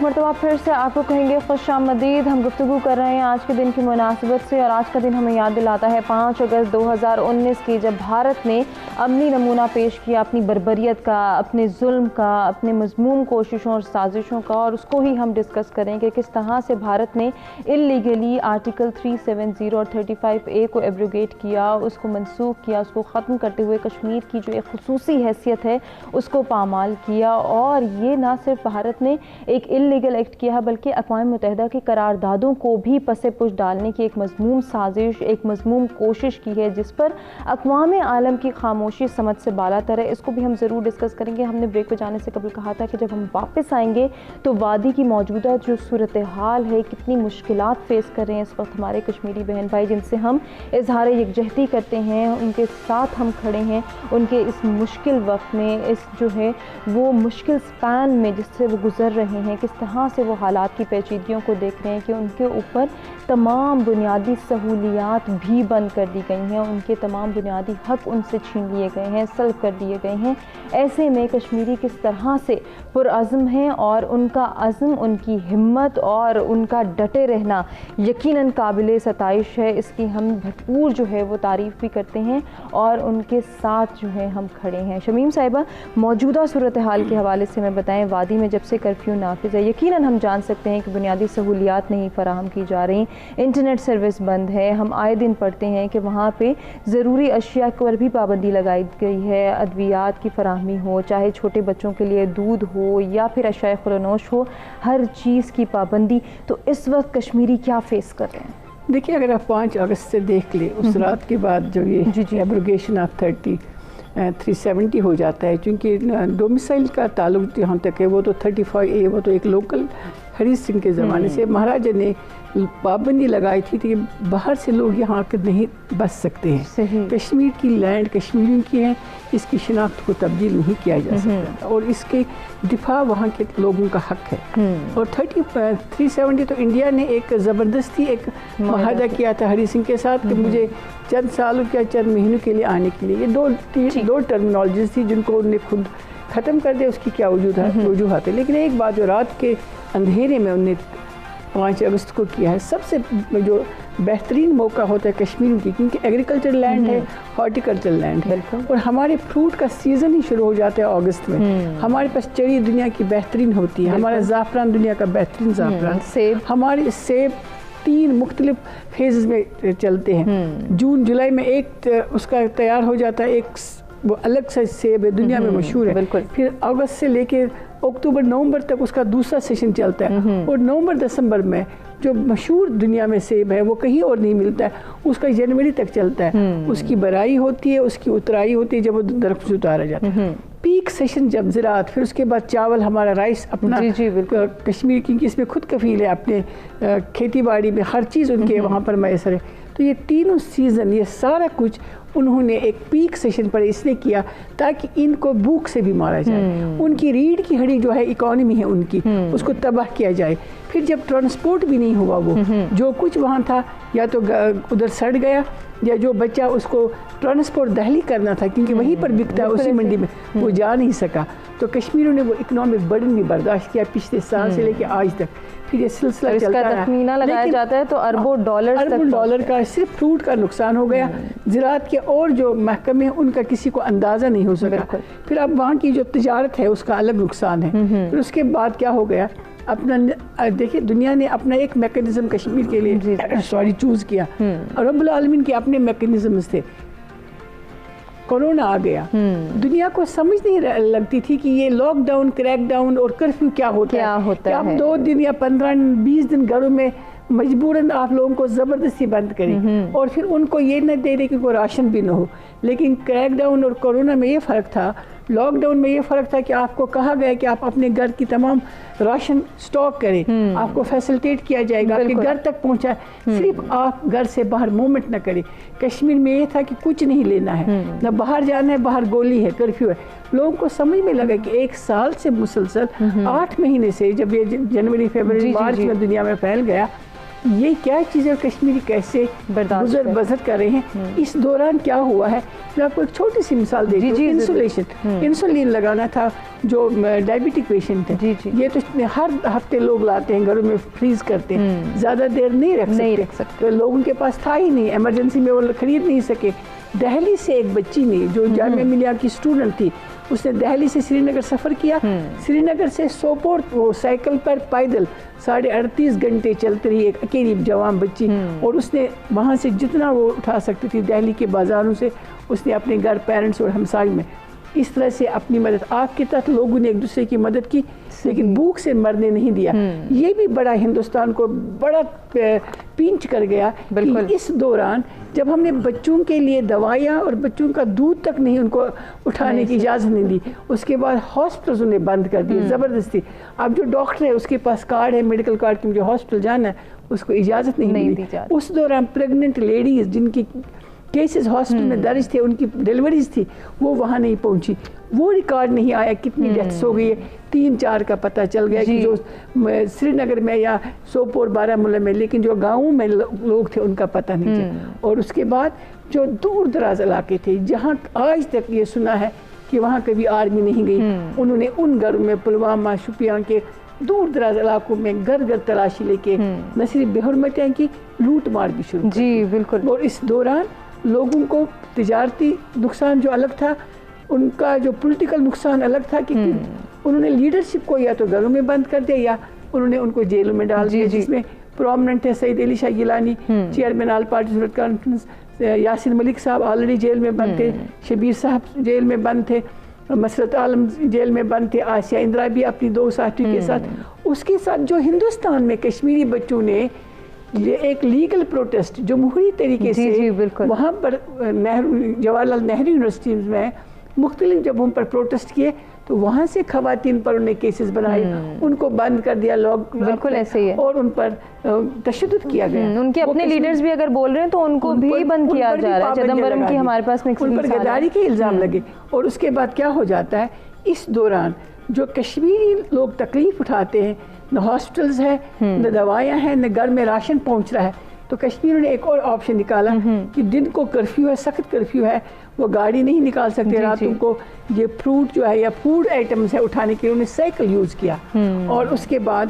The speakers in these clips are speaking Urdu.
مرتبہ پھر سے آپ کو کہیں گے خوش آمدید. ہم گفتگو کر رہے ہیں آج کے دن کی مناسبت سے، اور آج کا دن ہمیں یاد دلاتا ہے 5 اگست 2019 کی، جب بھارت نے عملی نمونہ پیش کیا اپنی بربریت کا، اپنے ظلم کا، اپنے مذموم کوششوں اور سازشوں کا. اور اس کو ہی ہم ڈسکس کریں کہ کس طرح سے بھارت نے اللیگلی آرٹیکل 370 اور 35A کو ایبروگیٹ کیا، اس کو منسوخ کیا، اس کو ختم کرتے ہوئے کشمیر کی جو ایک خصوصی حیثیت ہے اس کو پامال کیا. اور یہ نہ صرف بھارت نے ایک اللیگل ایکٹ کیا بلکہ اقوام متحدہ کی قراردادوں کو بھی پس پش ڈالنے کی ایک مذموم سازش، ایک مذموم کوشش کی ہے، جس پر اقوام عالم کی خاموشی سمجھ سے بالا تر ہے. اس کو بھی ہم ضرور ڈسکس کریں گے. ہم نے بریک پہ جانے سے قبل کہا تھا کہ جب ہم واپس آئیں گے تو وادی کی موجودہ جو صورتحال ہے، کتنی مشکلات فیس کر رہے ہیں اس وقت ہمارے کشمیری بہن بھائی، جن سے ہم اظہار یکجہتی کرتے ہیں، ان کے ساتھ ہم کھڑے ہیں ان کے اس مشکل وقت میں، اس جو ہے وہ مشکل سپین میں جس سے وہ گزر رہے ہیں، کس طرح سے وہ حالات کی پیچیدگیوں کو دیکھ رہے ہیں کہ ان کے اوپر تمام بنیادی سہولیات بھی بند کر دی گئی ہیں، ان کے تمام بنیادی حق ان سے چھین لیے گئے ہیں، سلب کر دیے گئے ہیں. ایسے میں کشمیری کس طرح سے پرعزم ہیں، اور ان کا عزم، ان کی ہمت اور ان کا ڈٹے رہنا یقیناً قابل ستائش ہے. اس کی ہم بھرپور جو ہے وہ تعریف بھی کرتے ہیں اور ان کے ساتھ جو ہے ہم کھڑے ہیں. شمیم صاحبہ، موجودہ صورتحال کے حوالے سے ہمیں بتائیں. وادی میں جب سے کرفیو نافذ ہے، یقیناً ہم جان سکتے ہیں کہ بنیادی سہولیات نہیں فراہم کی جا رہی، انٹرنیٹ سروس بند ہے. ہم آئے دن پڑھتے ہیں کہ وہاں پہ ضروری اشیاء پر بھی پابندی لگائی گئی ہے، ادویات کی فراہمی ہو، چاہے چھوٹے بچوں کے لیے دودھ ہو یا پھر اشیاء خورنوش ہو، ہر چیز کی پابندی. تو اس وقت کشمیری کیا فیس کر رہے ہیں؟ دیکھیے، اگر آپ 5 اگست سے دیکھ لیں، اس رات کے بعد جو یہ ایبروگیشن آف 370 ہو جاتا ہے، چونکہ ڈومیسائل کا تعلق جہاں تک ہے وہ تو 35A، وہ تو ایک لوکل ہری سنگھ کے زمانے سے مہاراجا نے پابندی لگائی تھی کہ باہر سے لوگ یہاں آ کر نہیں بس سکتے ہیں. کشمیر کی لینڈ کشمیریوں کی ہے، اس کی شناخت کو تبدیل نہیں کیا جا سکتا، اور اس کے دفاع وہاں کے لوگوں کا حق ہے. اور 370 تو انڈیا نے ایک زبردستی ایک معاہدہ کیا تھا ہری سنگھ کے ساتھ کہ مجھے چند سالوں یا چند مہینوں کے لیے آنے کے لیے. یہ دو ٹرمینالوجیز تھی جن کو انہوں نے خود ختم کر دیا. اس کی کیا وجوہات ہے، لیکن ایک بات جو رات کے اندھیرے میں انہوں نے 5 اگست کو کیا ہے، سب سے جو بہترین موقع ہوتا ہے کشمیریوں کی، کیونکہ ایگریکلچر لینڈ ہے، ہارٹیکلچر لینڈ ہے، اور ہمارے فروٹ کا سیزن ہی شروع ہو جاتا ہے اگست میں. ہمارے پاس چری دنیا کی بہترین ہوتی ہے، ہمارا زعفران دنیا کا بہترین زعفران، ہمارے سیب 3 مختلف فیزز میں چلتے ہیں. جون جولائی میں ایک اس کا تیار ہو جاتا ہے، ایک وہ الگ سا سیب ہے، دنیا میں مشہور ہے. پھر اگست سے لے کے اکتوبر نومبر تک اس کا دوسرا سیشن چلتا ہے، اور نومبر دسمبر میں جو مشہور دنیا میں سیب ہے وہ کہیں اور نہیں ملتا ہے، اس کا جنوری تک چلتا ہے. اس کی برائی ہوتی ہے، اس کی اترائی ہوتی ہے جب وہ درخت سے اتارا جاتا ہے. پیک سیشن جب زراعت، پھر اس کے بعد چاول، ہمارا رائس اپنا کشمیر کی اس میں خود کفیل ہے، اپنے کھیتی باڑی میں ہر چیز ان کے وہاں پر میسر ہے. تو یہ تینوں سیزن، یہ سارا کچھ انہوں نے ایک پیک سیشن پر اس لیے کیا تاکہ ان کو بھوک سے بھی مارا جائے. ان کی ریڑھ کی ہڈی جو ہے اکانومی ہے ان کی، اس کو تباہ کیا جائے. پھر جب ٹرانسپورٹ بھی نہیں ہوا، وہ جو کچھ وہاں تھا یا تو ادھر سڑ گیا، یا جو بچہ اس کو ٹرانسپورٹ دہلی کرنا تھا کیونکہ وہیں پر بکتا ہے اسی منڈی میں، وہ جا نہیں سکا. تو کشمیریوں نے وہ اکنامک برڈن بھی برداشت کیا پچھلے سال سے لے کے آج تک. پھر یہ سلسلہ چلتا رہا، تخمینہ لگایا جاتا ہے تو اربوں ڈالر کا صرف فروٹ کا نقصان ہو گیا. زراعت کے اور جو محکمے ہیں ان کا کسی کو اندازہ نہیں ہو سکا. پھر اب وہاں کی جو تجارت ہے اس کا الگ نقصان ہے. پھر اس کے بعد کیا ہو گیا، اپنا دیکھیں دنیا نے اپنا ایک میکینزم کشمیر کے لیے چوز کیا، اور رب العالمین کے اپنے میکینزمز تھے. کورونا آ گیا، دنیا کو سمجھ نہیں لگتی تھی کہ یہ لاک ڈاؤن، کریک ڈاؤن اور کرفیو کیا ہوتا ہے. کہ آپ 2 دن یا 15-20 دن گھروں میں مجبوراً آپ لوگوں کو زبردستی بند کریں، اور پھر ان کو یہ نہ دے دیں کہ کوئی راشن بھی نہ ہو. لیکن کریک ڈاؤن اور کورونا میں یہ فرق تھا، لاک ڈاؤن میں یہ فرق تھا کہ آپ کو کہا گیا کہ آپ اپنے گھر کی تمام راشن سٹاک کریں، آپ کو فیسلٹیٹ کیا جائے گا، آپ کے گھر تک پہنچائے، صرف آپ گھر سے باہر موومنٹ نہ کریں. کشمیر میں یہ تھا کہ کچھ نہیں لینا ہے، نہ باہر جانا ہے، باہر گولی ہے، کرفیو ہے. لوگوں کو سمجھ میں لگا کہ 1 سال سے مسلسل 8 مہینے سے جب یہ جنوری فروری مارچ میں دنیا میں پھیل گیا، یہ کیا چیز ہے اور کشمیری کیسے گزر بسر کر رہے ہیں. اس دوران کیا ہوا ہے میں آپ کو ایک چھوٹی سی مثال دیتی ہوں. انسولیشن انسولین لگانا تھا جو ڈائبٹک پیشنٹ ہے, یہ تو ہر ہفتے لوگ لاتے ہیں گھروں میں فریز کرتے ہیں, زیادہ دیر نہیں رکھ سکتے, تو لوگوں کے پاس تھا ہی نہیں, ایمرجنسی میں وہ خرید نہیں سکے. دہلی سے ایک بچی نے جو جامعہ ملیہ کی اسٹوڈنٹ تھی, اس نے دہلی سے سری نگر سفر کیا, سری نگر سے سوپور وہ سائیکل پر پیدل 38.5 گھنٹے چلتی رہی, ایک اکیلی جوان بچی, اور اس نے وہاں سے جتنا وہ اٹھا سکتی تھی دہلی کے بازاروں سے اس نے اپنے گھر پیرنٹس اور ہمسائے میں اس طرح سے اپنی مدد. آگ کے تحت لوگوں نے ایک دوسرے کی مدد کی لیکن بھوک سے مرنے نہیں دیا. یہ بھی بڑا ہندوستان کو بڑا پینچ کر گیا. اس دوران جب ہم نے بچوں کے لیے دوائیاں اور بچوں کا دودھ تک نہیں ان کو اٹھانے کی اجازت نہیں دی, اس کے بعد ہاسپٹلز انہیں بند کر دیے زبردستی. اب جو ڈاکٹر ہے اس کے پاس کارڈ ہے, میڈیکل کارڈ کی مجھے ہاسپٹل جانا ہے, اس کو اجازت نہیں دی. اس دوران پریگننٹ لیڈیز جن کی کیسز ہاسپٹل میں درج تھے, ان کی ڈیلیوریز تھی, وہ وہاں نہیں پہنچی. وہ ریکارڈ نہیں آیا کتنی ڈیتھس ہو گئی ہے. 3-4 کا پتہ چل گیا کہ جو سری نگر میں یا سوپور بارہمولہ میں, لیکن جو گاؤں میں لوگ تھے ان کا پتہ نہیں چلا. اور اس کے بعد جو دور دراز علاقے تھے جہاں آج تک یہ سنا ہے کہ وہاں کبھی آرمی نہیں گئی, انہوں نے ان گھروں میں پلوامہ شوپیان کے دور دراز علاقوں میں گھر گھر تلاشی لے کے نہ صرف بے حرمتیاں کی, لوٹ مار بھی شروع کی. جی بالکل. اور اس دوران لوگوں کو تجارتی نقصان جو الگ تھا, ان کا جو پولیٹیکل نقصان الگ تھا, کہ انہوں نے لیڈرشپ کو یا تو گھروں میں بند کر دیا یا انہوں نے ان کو جیلوں میں ڈال دیا, جس میں پرومننٹ ہے سعید علی شاہ گیلانی, چیئرمین آل پارٹی صورت کانفرنس, یاسین ملک صاحب آلریڈی جیل میں بند تھے, شبیر صاحب جیل میں بند تھے, مسرت عالم جیل میں بند تھے, آسیہ اندرا بھی اپنی 2 ساتھی کے ساتھ. اس کے ساتھ جو ہندوستان میں کشمیری بچوں نے یہ ایک لیگل پروٹیسٹ جمہوری طریقے سے وہاں پر جواہر لال نہرو یونیورسٹی میں مختلف جگہوں پر پروٹیسٹ کیے, تو وہاں سے خواتین پر انہیں کیسز بنائے, ان کو بند کر دیا, لوگ بالکل ایسے ہی ہے, اور ان پر تشدد کیا گیا. ان کے اپنے لیڈرز بھی اگر بول رہے ہیں تو ان کو بھی بند کیا جا رہا ہے. چدمبرم کی ہمارے پاس ان پر غداری کے الزام لگے. اور اس کے بعد کیا ہو جاتا ہے, اس دوران جو کشمیری لوگ تکلیف اٹھاتے ہیں, نہ ہاسپٹلز ہے, نہ دوائیاں ہیں, نہ گھر میں راشن پہنچ رہا ہے, تو کشمیر نے ایک اور آپشن نکالا کہ دن کو کرفیو ہے, سخت کرفیو ہے, وہ گاڑی نہیں نکال سکتے, راتوں کو یہ فروٹ جو ہے یا فوڈ آئٹمز ہے اٹھانے کے لیے انہوں نے سائیکل یوز کیا. اور اس کے بعد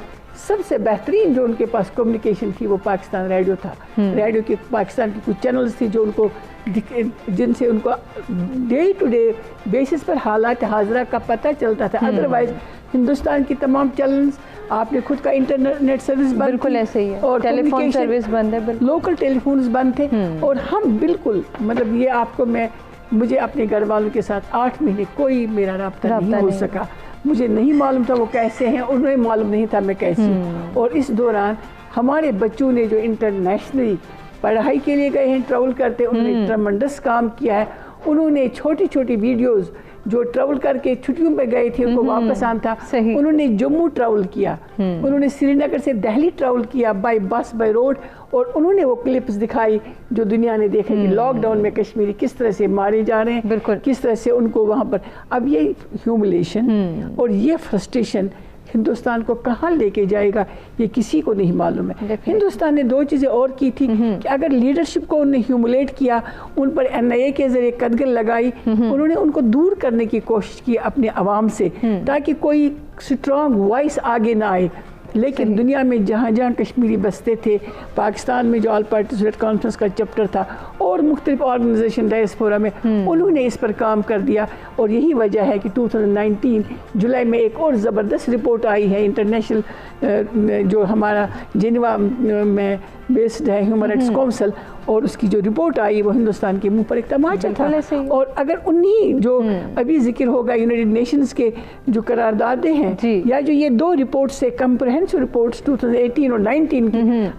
سب سے بہترین جو ان کے پاس کمیونیکیشن تھی وہ پاکستان ریڈیو تھا. ریڈیو کے پاکستان کی کچھ چینلز تھی جو ان کو جن سے ان کو ڈے ٹو ڈے بیسس پر حالات حاضرہ کا پتہ چلتا تھا. ادروائز ہندوستان کی تمام چینلز, آپ نے خود کا انٹرنیٹ سروس بند, بالکل ایسے ہی ہے, اور ٹیلی فون سروس بند ہے, لوکل ٹیلی فونز بند تھے. اور ہم بالکل مطلب یہ آپ کو مجھے اپنے گھر والوں کے ساتھ 8 مہینے کوئی میرا رابطہ نہیں ہو سکا. مجھے نہیں معلوم تھا وہ کیسے ہیں, انہیں معلوم نہیں تھا میں کیسی ہوں. اور اس دوران ہمارے بچوں نے جو انٹرنیشنلی پڑھائی کے لیے گئے ہیں, ٹریول کرتے, انہوں نے ٹرمنڈس کام کیا ہے. انہوں نے چھوٹی چھوٹی ویڈیوز جو ٹریول کر کے چھٹیوں پہ گئے تھے ان کو واپس آنا تھا, انہوں نے جموں ٹریول کیا, انہوں نے سری نگر سے دہلی ٹریول کیا بائی بس بائی روڈ, اور انہوں نے وہ کلپس دکھائی جو دنیا نے دیکھا کہ لاک ڈاؤن میں کشمیری کس طرح سے مارے جا رہے ہیں, کس طرح سے ان کو وہاں پر. اب یہ ہیوملیشن اور یہ فرسٹریشن ہندوستان کو کہاں لے کے جائے گا یہ کسی کو نہیں معلوم ہے. ہندوستان نے 2 چیزیں اور کی تھی کہ اگر لیڈرشپ کو انہوں نے ہیوملیٹ کیا, ان پر NIA کے ذریعے قدغن لگائی, انہوں نے ان کو دور کرنے کی کوشش کی اپنے عوام سے تاکہ کوئی سٹرانگ وائس آگے نہ آئے. لیکن دنیا میں جہاں جہاں کشمیری بستے تھے, پاکستان میں جو آل پارٹی صورت کانفرنس کا چیپٹر تھا اور مختلف آرگنائزیشن ڈائسپورا میں, انہوں نے اس پر کام کر دیا. اور یہی وجہ ہے کہ 2019 جولائی میں ایک اور زبردست رپورٹ آئی ہے انٹرنیشنل جو ہمارا جنیوا میں بیسڈ ہے ہیومن رائٹس کونسل, اور اس کی جو رپورٹ آئی وہ ہندوستان کے منہ پر ایک تماچا تھا. اور اگر انہی جو ابھی ذکر ہوگا یونائٹڈ نیشنز کے جو قراردادیں ہیں یا جو یہ 2 رپورٹس سے کمپریہنسو رپورٹس 2018 اور 19 کی,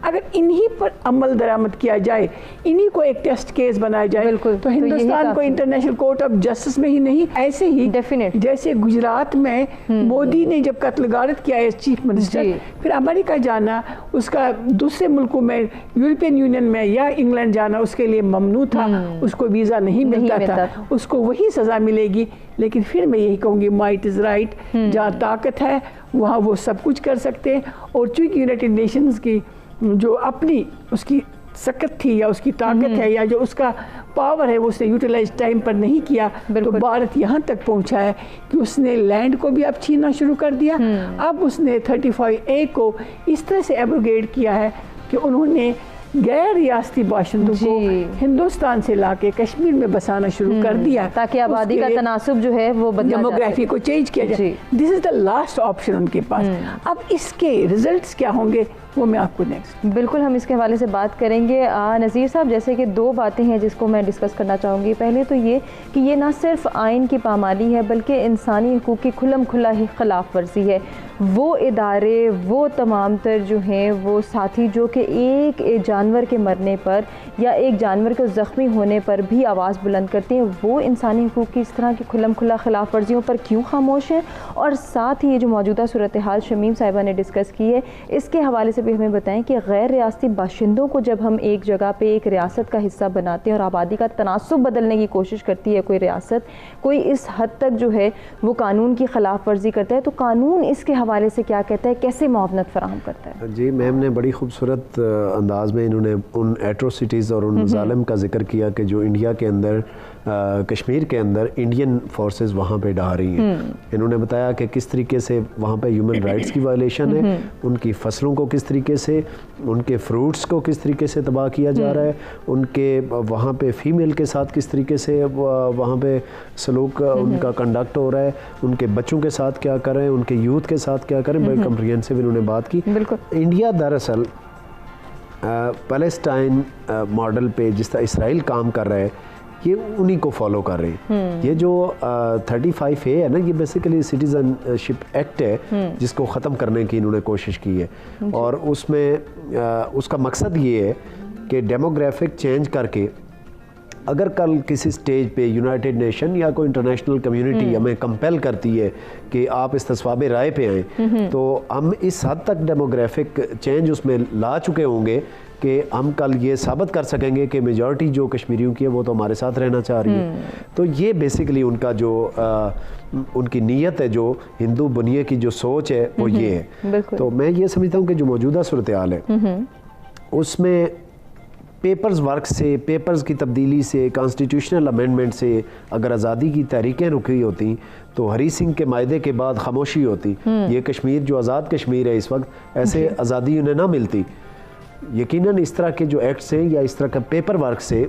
اگر انہی پر عمل درآمد کیا جائے, انہی کو ایک ٹیسٹ کیس بنایا جائے, تو ہندوستان کو انٹرنیشنل کورٹ آف جسٹس میں ہی نہیں, ایسے ہی جیسے گجرات میں مودی نے جب قتل غارت کیا ایز چیف منسٹر, پھر امریکہ جانا, اس کا دوسرے ملکوں میں یورپین یونین میں یا انگلینڈ جانا اس کے لیے ممنوع تھا, اس کو ویزا نہیں ملتا تھا, اس کو وہی سزا ملے گی. لیکن پھر میں یہی کہوں گی مائٹ از رائٹ, جہاں طاقت ہے وہاں وہ سب کچھ کر سکتے ہیں. اور چونکہ یونائٹڈ نیشنز کی جو اپنی اس کی سکت تھی یا اس کی طاقت ہے یا جو اس کا پاور ہے وہ اس نے یوٹیلائز ٹائم پر نہیں کیا، تو بھارت یہاں تک پہنچا ہے کہ اس نے لینڈ کو بھی اب چھیننا شروع کر دیا. اب اس نے 35A کو اس طرح سے ایبروگیٹ کیا ہے کہ انہوں نے غیر ریاستی باشندوں کو ہندوستان سے لا کے کشمیر میں بسانا شروع کر دیا تاکہ آبادی کا تناسب جو ہے وہ بدلا جائے، ڈیموگرافی کو چینج کیا جائے. دس از دا لاسٹ آپشن ان کے پاس. اب اس کے ریزلٹس کیا ہوں گے وہ میں آپ کو نیکسٹ بالکل ہم اس کے حوالے سے بات کریں گے. نذیر صاحب، جیسے کہ دو باتیں ہیں جس کو میں ڈسکس کرنا چاہوں گی. پہلے تو یہ کہ یہ نہ صرف آئین کی پامالی ہے بلکہ انسانی حقوق کی کھلم کھلا ہی خلاف ورزی ہے. وہ ادارے، وہ تمام تر جو ہیں وہ ساتھی جو کہ ایک جانور کے مرنے پر یا ایک جانور کے زخمی ہونے پر بھی آواز بلند کرتے ہیں، وہ انسانی حقوق کی اس طرح کی کھلم کھلا خلاف ورزیوں پر کیوں خاموش ہیں؟ اور ساتھ ہی یہ جو موجودہ صورتحال شمیم صاحبہ نے ڈسکس کی ہے، اس کے حوالے سے بھی ہمیں بتائیں کہ غیر ریاستی باشندوں کو جب ہم ایک جگہ پہ ایک ریاست کا حصہ بناتے ہیں اور آبادی کا تناسب بدلنے کی کوشش کرتی ہے کوئی ریاست، کوئی اس حد تک جو ہے وہ قانون کی خلاف ورزی کرتا ہے، تو قانون اس کے حوالے سے کیا کہتا ہے، کیسے معاونت فراہم کرتا ہے؟ جی میم نے بڑی خوبصورت انداز میں انہوں نے ان ایٹروسٹیز اور ان مظالم کا ذکر کیا کہ جو انڈیا کے اندر کشمیر کے اندر انڈین فورسز وہاں پہ ڈھا رہی ہیں. انہوں نے بتایا کہ کس طریقے سے وہاں پہ ہیومن رائٹس کی وائلیشن ہے، ان کی فصلوں کو کس طریقے سے، ان کے فروٹس کو کس طریقے سے تباہ کیا جا رہا ہے، ان کے وہاں پہ فیمیل کے ساتھ کس طریقے سے وہاں پہ سلوک ان کا کنڈکٹ ہو رہا ہے، ان کے بچوں کے ساتھ کیا کر رہے ہیں، ان کے یوتھ کے ساتھ کیا کریں. بڑی کمپریہنسو انہوں نے بات کی. انڈیا دراصل پیلسٹائن ماڈل پہ جس طرح اسرائیل کام کر رہا ہے یہ انہی کو فالو کر رہے ہیں. یہ جو 35A ہے نا، یہ بیسیکلی سٹیزن شپ ایکٹ ہے جس کو ختم کرنے کی انہوں نے کوشش کی ہے، اور اس میں اس کا مقصد یہ ہے کہ ڈیموگرافک چینج کر کے اگر کل کسی سٹیج پہ یونائٹڈ نیشن یا کوئی انٹرنیشنل کمیونٹی ہمیں کمپیل کرتی ہے کہ آپ اس تصواب رائے پہ آئیں، تو ہم اس حد تک ڈیموگرافک چینج اس میں لا چکے ہوں گے کہ ہم کل یہ ثابت کر سکیں گے کہ میجورٹی جو کشمیریوں کی ہے وہ تو ہمارے ساتھ رہنا چاہ رہی ہے. تو یہ بیسیکلی ان کا جو ان کی نیت ہے، جو ہندو بنیے کی جو سوچ ہے وہ یہ ہے. تو میں یہ سمجھتا ہوں کہ جو موجودہ صورتحال ہے اس میں پیپرز ورک سے، پیپرز کی تبدیلی سے، کانسٹیٹیوشنل امینڈمنٹ سے اگر آزادی کی تحریکیں رکی ہوتی تو ہری سنگھ کے معاہدے کے بعد خاموشی ہوتی. یہ کشمیر جو آزاد کشمیر ہے اس وقت، ایسے آزادی انہیں نہ ملتی. یقیناً اس طرح کے جو ایکٹس ہیں یا اس طرح کا پیپر ورک سے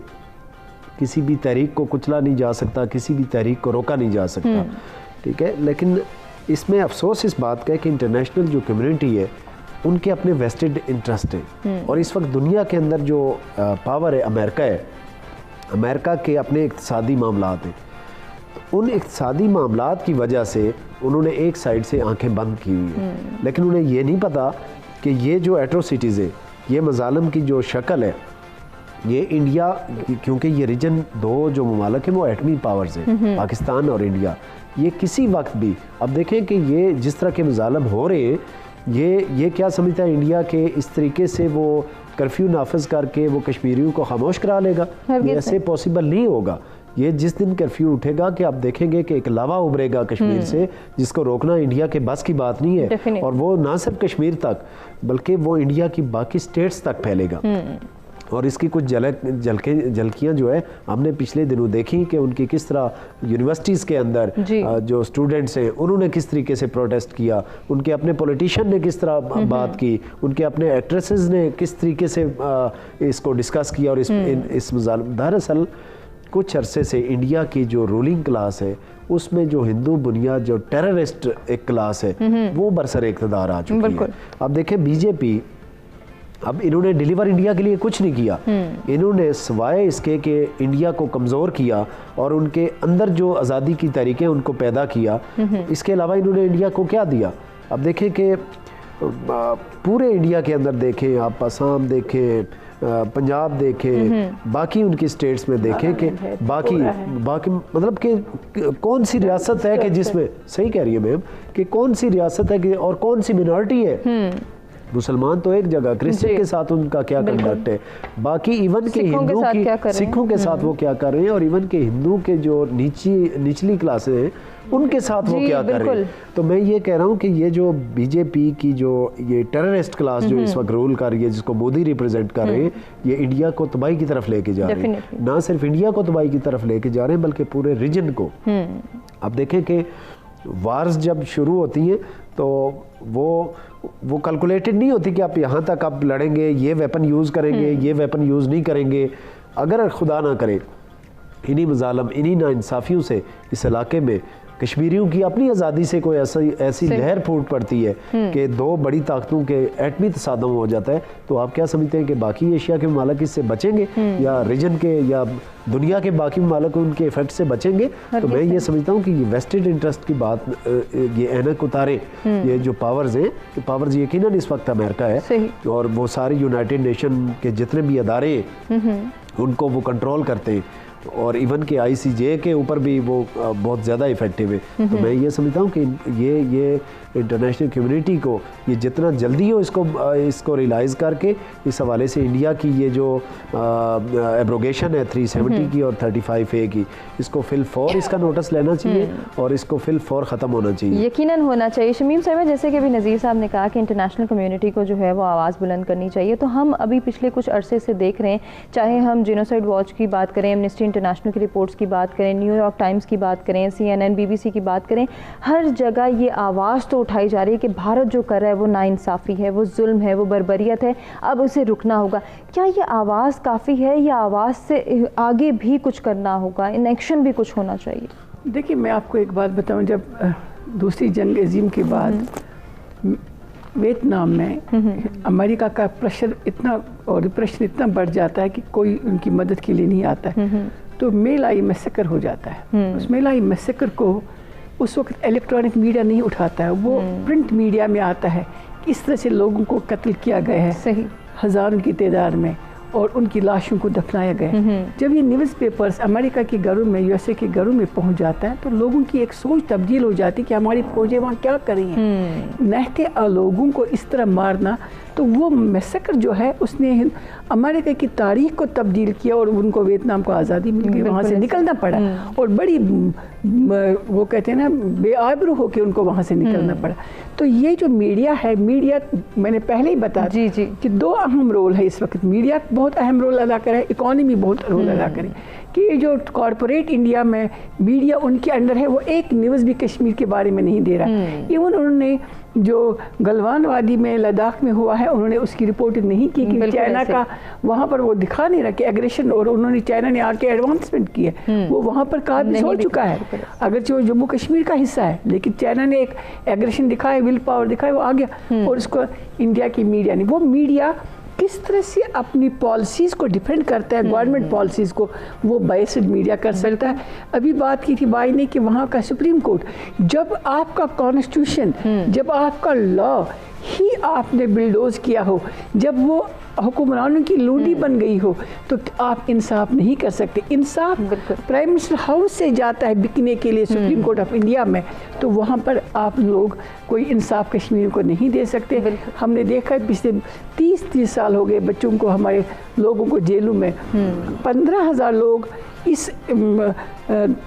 کسی بھی تحریک کو کچلا نہیں جا سکتا، کسی بھی تحریک کو روکا نہیں جا سکتا. ٹھیک ہے، لیکن اس میں افسوس اس بات کا ہے کہ انٹرنیشنل جو کمیونٹی ہے ان کے اپنے ویسٹڈ انٹرسٹ ہیں، اور اس وقت دنیا کے اندر جو پاور ہے امریکہ ہے، امریکہ کے اپنے اقتصادی معاملات ہیں. ان اقتصادی معاملات کی وجہ سے انہوں نے ایک سائڈ سے آنکھیں بند کی ہوئی ہیں، لیکن انہیں یہ نہیں پتا کہ یہ جو ایٹروسٹیز ہے، یہ مظالم کی جو شکل ہے، یہ انڈیا، کیونکہ یہ ریجن دو جو ممالک ہیں وہ ایٹمی پاورز ہیں، پاکستان اور انڈیا، یہ کسی وقت بھی، اب دیکھیں کہ یہ جس طرح کے مظالم ہو رہے ہیں، یہ کیا سمجھتا ہے انڈیا کے اس طریقے سے وہ کرفیو نافذ کر کے وہ کشمیریوں کو خاموش کرا لے گا؟ یہ ایسے پاسبل نہیں ہوگا. یہ جس دن کرفیو اٹھے گا کہ آپ دیکھیں گے کہ ایک لاوا ابھرے گا کشمیر سے جس کو روکنا انڈیا کے بس کی بات نہیں ہے، اور وہ نہ صرف کشمیر تک بلکہ وہ انڈیا کی باقی سٹیٹس تک پھیلے گا. اور اس کی کچھ جھلکیاں جو ہے ہم نے پچھلے دنوں دیکھی کہ ان کی کس طرح یونیورسٹیز کے اندر جو اسٹوڈنٹس ہیں انہوں نے کس طریقے سے پروٹیسٹ کیا، ان کے اپنے پولیٹیشین نے کس طرح بات کی، ان کے اپنے ایکٹریسز نے کس طریقے سے اس کو ڈسکس کیا. اور اس مظالم دراصل کچھ عرصے سے انڈیا کی جو رولنگ کلاس ہے اس میں جو ہندو بنیاد جو ٹیررسٹ ایک کلاس ہے وہ برسر اقتدار آ چکی ہے. اب دیکھیں بی جے پی، اب انہوں نے ڈیلیور انڈیا کے لیے کچھ نہیں کیا، انہوں نے سوائے اس کے کہ انڈیا کو کمزور کیا اور ان کے اندر جو آزادی کی تحریکیں ان کو پیدا کیا، اس کے علاوہ انہوں نے انڈیا کو کیا دیا؟ اب دیکھیں کہ پورے انڈیا کے اندر دیکھیں آپ، آسام دیکھیں، پنجاب دیکھیں، باقی ان کی سٹیٹس میں دیکھیں کہ باقی مطلب کہ کون سی ریاست ہے کہ جس میں، صحیح کہہ رہی ہے میم، کہ کون سی ریاست ہے کہ اور کون سی منارٹی ہے مسلمان تو ایک جگہ، کرسچن کے ساتھ ان کا کیا کنڈکٹ ہے، باقی ایون کہ ہندو کی سکھوں کے ساتھ وہ کیا کر رہے ہیں، اور ایون کہ ہندو کے جو نچلی کلاسیں ہیں ان کے ساتھ وہ کیا کر رہے ہیں. تو میں یہ کہہ رہا ہوں کہ یہ جو بی جے پی کی جو یہ ٹیررسٹ کلاس جو اس وقت رول کر رہی ہے، جس کو مودی ریپرزینٹ کر رہے ہیں، یہ انڈیا کو تباہی کی طرف لے کے جا رہے ہیں. نہ صرف انڈیا کو تباہی کی طرف لے کے جا رہے ہیں بلکہ پورے ریجن کو. اب دیکھیں کہ وارز جب شروع ہوتی ہیں تو وہ کیلکولیٹڈ نہیں ہوتی کہ آپ یہاں تک آپ لڑیں گے، یہ ویپن یوز کریں گے، یہ ویپن یوز نہیں کریں گے. اگر خدا نہ کرے انہی مظالم، انہی ناانصافیوں سے اس علاقے میں کشمیریوں کی اپنی آزادی سے کوئی ایسی لہر پھوٹ پڑتی ہے کہ دو بڑی طاقتوں کے ایٹمی تصادم ہو جاتا ہے، تو آپ کیا سمجھتے ہیں کہ باقی ایشیا کے ممالک اس سے بچیں گے، یا ریجن کے یا دنیا کے باقی ممالک ان کے ایفیکٹ سے بچیں گے؟ تو میں یہ سمجھتا ہوں کہ یہ ویسٹڈ انٹرسٹ کی بات، یہ اینک اتارے یہ جو پاورز ہیں، پاورز یقیناً اس وقت امریکہ ہے اور وہ سارے یونائٹڈ نیشن کے جتنے بھی ادارے ان کو وہ کنٹرول کرتے ہیں، اور ایون کہ آئی سی جے کے اوپر بھی وہ بہت زیادہ افیکٹو ہے. تو میں یہ سمجھتا ہوں کہ یہ انٹرنیشنل کمیونٹی کو یہ جتنا جلدی ہو اس کو ریلائز کر کے اس حوالے سے انڈیا کی یہ جو ایبروگیشن ہے 370 کی اور 35A کی، اس کو فی الفور اس کا نوٹس لینا چاہیے اور اس کو فی الفور ختم ہونا چاہیے، یقیناً ہونا چاہیے. شمیم صاحبہ، جیسے کہ ابھی نذیر صاحب نے کہا کہ انٹرنیشنل کمیونٹی کو جو ہے وہ آواز بلند کرنی چاہیے، تو ہم ابھی پچھلے کچھ عرصے سے دیکھ رہے ہیں، چاہے ہم جینوسائیڈ واچ کی بات کریں، ایمنسٹی انٹرنیشنل کی رپورٹس کی بات کریں، نیو یارک ٹائمز کی بات کریں، CNN BBC کی بات کریں، ہر جگہ یہ آواز تو اٹھائی جا رہی ہے کہ بھارت جو کر رہا ہے وہ ناانصافی ہے، وہ ظلم ہے، وہ بربریت ہے، اب اسے رکنا ہوگا. کیا یہ آواز کافی ہے یا آواز سے آگے بھی کچھ کرنا ہوگا، ان ایکشن بھی کچھ ہونا چاہیے؟ دیکھیے میں آپ کو ایک بات بتاؤں، جب دوسری جنگ عظیم کے بعد ویتنام میں امریکہ کا پریشر اتنا اور ریپریشن اتنا بڑھ جاتا ہے کہ کوئی ان کی مدد کے لیے نہیں آتا ہے، تو میل آئی میسیکر ہو جاتا ہے. اس میل آئی میسیکر کو اس وقت الیکٹرانک میڈیا نہیں اٹھاتا ہے، وہ پرنٹ میڈیا میں آتا ہے کہ اس طرح سے لوگوں کو قتل کیا گیا ہے ہزاروں کی تعداد میں، اور ان کی لاشوں کو دفنایا گیا. جب یہ نیوز پیپرز امریکہ کے گھروں میں، USA کے گھروں میں پہنچ جاتا ہے تو لوگوں کی ایک سوچ تبدیل ہو جاتی کہ ہماری فوجیں وہاں کیا کر رہی ہیں. نہتے لوگوں کو اس طرح مارنا، تو وہ میسیکر جو ہے اس نے امریکہ کی تاریخ کو تبدیل کیا اور ان کو ویتنام کو آزادی مل گئی، وہاں سے نکلنا پڑا، اور بڑی وہ کہتے ہیں نا بے آبرو ہو کے ان کو وہاں سے نکلنا پڑا. تو یہ جو میڈیا ہے، میڈیا میں نے پہلے ہی بتایا کہ دو اہم رول ہے اس وقت. میڈیا بہت اہم رول ادا کرے، اکانومی بہت رول ادا کرے، کہ یہ جو کارپوریٹ انڈیا میں میڈیا ان کے انڈر ہے، وہ ایک نیوز بھی کشمیر کے بارے میں نہیں دے رہا. ایون انہوں نے جو گلوان وادی میں لداخ میں ہوا ہے، انہوں نے اس کی رپورٹ نہیں کی کہ چائنا کا وہاں پر وہ دکھا نہیں رہا کہ ایگریشن، اور انہوں نے چائنا نے آ کے ایڈوانسمنٹ کی ہے، وہ وہاں پر قابض ہو چکا ہے، اگرچہ وہ جموں کشمیر کا حصہ ہے، لیکن چائنا نے ایک ایگریشن دکھایا، ول پاور دکھایا، وہ آ گیا. اور اس کو انڈیا کی میڈیا نے، وہ میڈیا کس طرح سے اپنی پالیسیز کو ڈیفینڈ کرتا ہے، گورنمنٹ پالیسیز کو، وہ بائسڈ میڈیا کر سکتا ہے. ابھی بات کی تھی بائی نے کہ وہاں کا سپریم کورٹ، جب آپ کا کانسٹیٹیوشن، جب آپ کا لا ہی آپ نے بلڈوز کیا ہو، جب وہ حکمرانوں کی لونڈی بن گئی ہو، تو آپ انصاف نہیں کر سکتے. انصاف پرائم منسٹر ہاؤس سے جاتا ہے بکنے کے لیے سپریم کورٹ آف انڈیا میں، تو وہاں پر آپ لوگ کوئی انصاف کشمیر کو نہیں دے سکتے. ہم نے دیکھا ہے پچھلے 30 سال ہو گئے بچوں کو، ہمارے لوگوں کو جیلوں میں 15,000 لوگ اس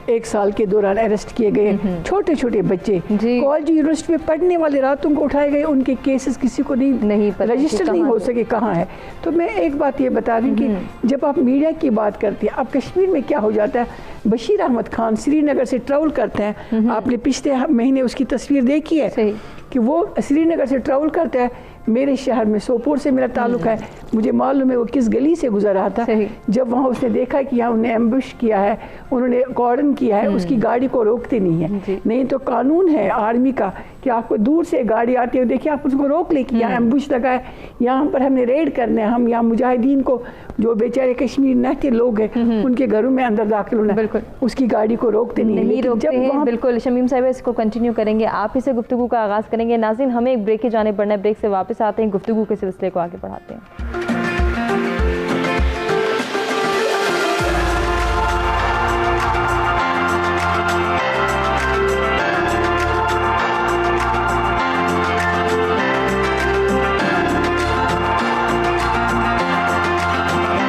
ایک سال کے دوران اریسٹ کیے گئے، چھوٹے چھوٹے بچے کالج یونیورسٹی میں پڑھنے والے، راتوں کو اٹھائے گئے، ان کے کیسز کسی کو نہیں رجسٹر نہیں ہو سکے کہاں ہے. تو میں ایک بات یہ بتا رہی ہوں کہ جب آپ میڈیا کی بات کرتے ہیں، اب کشمیر میں کیا ہو جاتا ہے، بشیر احمد خان سری نگر سے ٹریول کرتے ہیں، آپ نے پچھلے مہینے اس کی تصویر دیکھی ہے کہ وہ سری نگر سے ٹریول کرتا ہے. میرے شہر میں سوپور سے میرا تعلق ہے، مجھے معلوم ہے وہ کس گلی سے گزر رہا تھا. جب وہاں اس نے دیکھا کہ یہاں انہوں نے ایمبوش کیا ہے، انہوں نے کارڈن کیا ہے، اس کی گاڑی کو روکتے نہیں ہیں. نہیں تو قانون ہے آرمی کا کہ آپ کو دور سے گاڑی آتی ہے، دیکھیں آپ اس کو روک لیں کہ یہاں ایمبوش لگا ہے، یہاں پر ہم نے ریڈ کرنا ہے، ہم یہاں مجاہدین کو جو بیچارے کشمیر نہتے لوگ ہیں ان کے گھروں میں اندر داخل ہونا، اس کی گاڑی کو روکتے نہیں روکتے ہیں. بالکل شمیم صاحب اس کو کنٹینیو کریں گے، آپ ہی سے گفتگو کا آغاز کریں گے. ناظرین ہمیں ایک بریک کے جانے پڑنا ہے، بریک سے واپس آتے ہیں، گفتگو کے سلسلے کو آگے بڑھاتے ہیں.